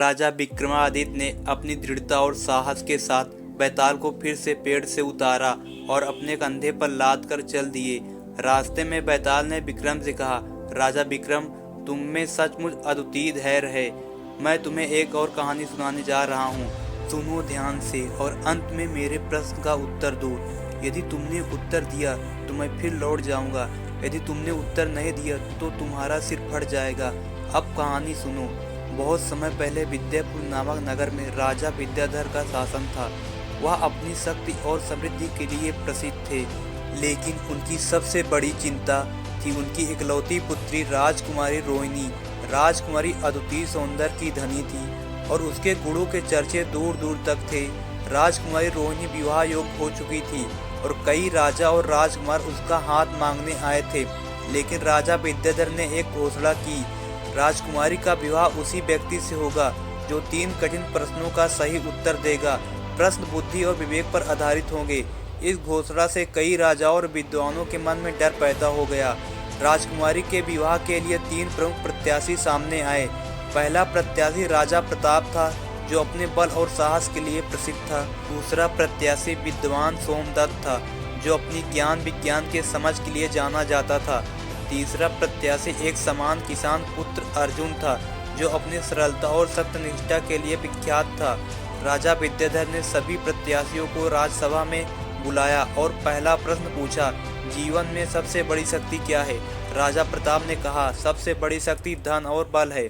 राजा विक्रमादित्य ने अपनी दृढ़ता और साहस के साथ बैताल को फिर से पेड़ से उतारा और अपने कंधे पर लाद कर चल दिए। रास्ते में बैताल ने विक्रम से कहा, राजा विक्रम, तुम में सचमुच अद्वितीय धैर्य है। मैं तुम्हें एक और कहानी सुनाने जा रहा हूँ, सुनो ध्यान से और अंत में मेरे प्रश्न का उत्तर दो। यदि तुमने उत्तर दिया तो मैं फिर लौट जाऊंगा, यदि तुमने उत्तर नहीं दिया तो तुम्हारा सिर फट जाएगा। अब कहानी सुनो। बहुत समय पहले विद्यापुर नामक नगर में राजा विद्याधर का शासन था। वह अपनी शक्ति और समृद्धि के लिए प्रसिद्ध थे, लेकिन उनकी सबसे बड़ी चिंता थी उनकी इकलौती पुत्री राजकुमारी रोहिणी। राजकुमारी अद्वितीय सौंदर्य की धनी थी और उसके गुणों के चर्चे दूर दूर तक थे। राजकुमारी रोहिणी विवाह योग्य हो चुकी थी और कई राजा और राजकुमार उसका हाथ मांगने आए थे, लेकिन राजा विद्याधर ने एक घोषणा की, राजकुमारी का विवाह उसी व्यक्ति से होगा जो 3 कठिन प्रश्नों का सही उत्तर देगा। प्रश्न बुद्धि और विवेक पर आधारित होंगे। इस घोषणा से कई राजाओं और विद्वानों के मन में डर पैदा हो गया। राजकुमारी के विवाह के लिए 3 प्रमुख प्रत्याशी सामने आए। पहला प्रत्याशी राजा प्रताप था, जो अपने बल और साहस के लिए प्रसिद्ध था। दूसरा प्रत्याशी विद्वान सोमदत्त था, जो अपनी ज्ञान विज्ञान के समझ के लिए जाना जाता था। तीसरा प्रत्याशी एक समान किसान पुत्र अर्जुन था, जो अपनी सरलता और सत्यनिष्ठा के लिए विख्यात था। राजा विद्याधर ने सभी प्रत्याशियों को राजसभा में बुलाया और पहला प्रश्न पूछा, जीवन में सबसे बड़ी शक्ति क्या है? राजा प्रताप ने कहा, सबसे बड़ी शक्ति धन और बल है।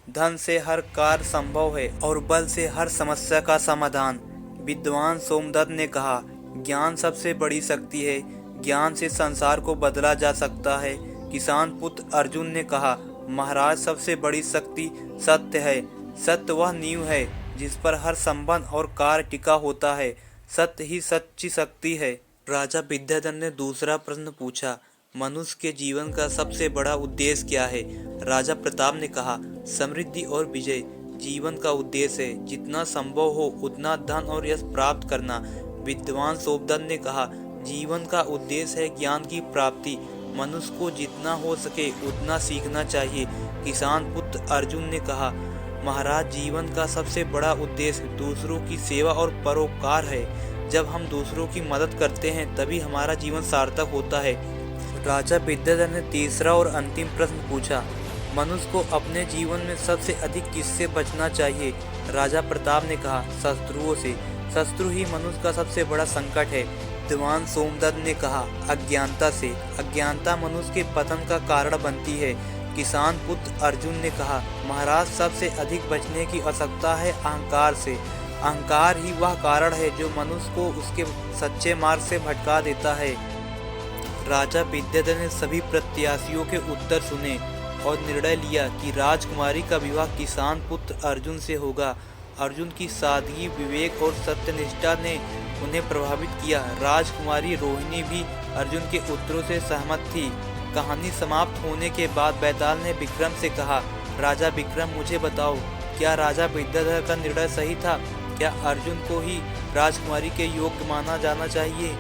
धन से हर कार्य संभव है और बल से हर समस्या का समाधान। विद्वान सोमदत्त ने कहा, ज्ञान सबसे बड़ी शक्ति है। ज्ञान से संसार को बदला जा सकता है। किसान पुत्र अर्जुन ने कहा, महाराज, सबसे बड़ी शक्ति सत्य है। सत्य वह नींव है जिस पर हर संबंध और कार्य टिका होता है। सत्य ही सच्ची शक्ति है। राजा विद्याधर ने दूसरा प्रश्न पूछा, मनुष्य के जीवन का सबसे बड़ा उद्देश्य क्या है? राजा प्रताप ने कहा, समृद्धि और विजय जीवन का उद्देश्य है। जितना संभव हो उतना धन और यश प्राप्त करना। विद्वान सोमदत्त ने कहा, जीवन का उद्देश्य है ज्ञान की प्राप्ति। मनुष्य को जितना हो सके उतना सीखना चाहिए। किसान पुत्र अर्जुन ने कहा, महाराज, जीवन का सबसे बड़ा उद्देश्य दूसरों की सेवा और परोपकार है। जब हम दूसरों की मदद करते हैं तभी हमारा जीवन सार्थक होता है। राजा विद्याधर ने तीसरा और अंतिम प्रश्न पूछा, मनुष्य को अपने जीवन में सबसे अधिक किससे बचना चाहिए? राजा प्रताप ने कहा, शत्रुओं से। शत्रु ही मनुष्य का सबसे बड़ा संकट है। विद्वान सोमदत्त ने कहा, अज्ञानता से। अज्ञानता मनुष्य के पतन का कारण बनती है। किसान पुत्र अर्जुन ने कहा, महाराज, सबसे अधिक बचने की आवश्यकता है अहंकार से। अहंकार ही वह कारण है जो मनुष्य को उसके सच्चे मार्ग से भटका देता है। राजा विद्याधर ने सभी प्रत्याशियों के उत्तर सुने और निर्णय लिया कि राजकुमारी का विवाह किसान पुत्र अर्जुन से होगा। अर्जुन की सादगी, विवेक और सत्यनिष्ठा ने उन्हें प्रभावित किया। राजकुमारी रोहिणी भी अर्जुन के उत्तरों से सहमत थी। कहानी समाप्त होने के बाद बैताल ने विक्रम से कहा, राजा विक्रम, मुझे बताओ, क्या राजा विद्याधर का निर्णय सही था? क्या अर्जुन को ही राजकुमारी के योग्य माना जाना चाहिए?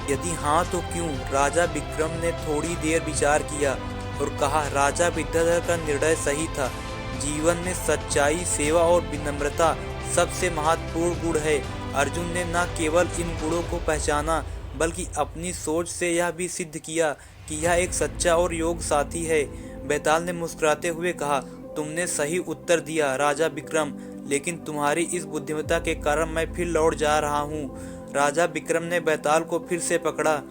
यदि हाँ तो क्यों? राजा विक्रम ने थोड़ी देर विचार किया और कहा, राजा विद्याधर का निर्णय सही था। जीवन में सच्चाई, सेवा और विनम्रता सबसे महत्वपूर्ण गुण है। अर्जुन ने न केवल इन गुणों को पहचाना बल्कि अपनी सोच से यह भी सिद्ध किया कि यह एक सच्चा और योग्य साथी है। बैताल ने मुस्कुराते हुए कहा, तुमने सही उत्तर दिया राजा विक्रम, लेकिन तुम्हारी इस बुद्धिमत्ता के कारण मैं फिर लौट जा रहा हूँ। राजा विक्रम ने बैताल को फिर से पकड़ा।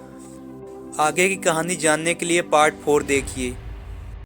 आगे की कहानी जानने के लिए पार्ट 4 देखिए।